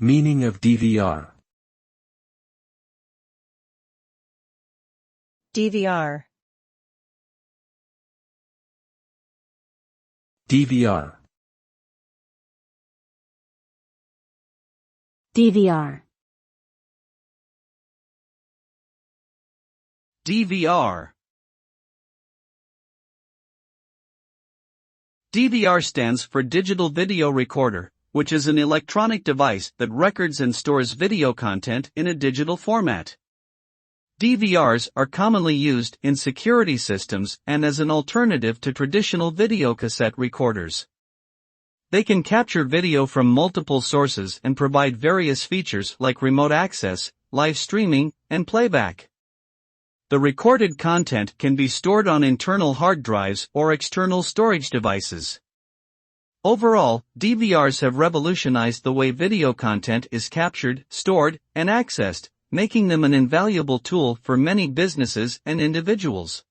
Meaning of DVR. DVR. DVR. DVR. DVR. DVR stands for Digital Video Recorder, which is an electronic device that records and stores video content in a digital format. DVRs are commonly used in security systems and as an alternative to traditional videocassette recorders. They can capture video from multiple sources and provide various features like remote access, live streaming, and playback. The recorded content can be stored on internal hard drives or external storage devices. Overall, DVRs have revolutionized the way video content is captured, stored, and accessed, making them an invaluable tool for many businesses and individuals.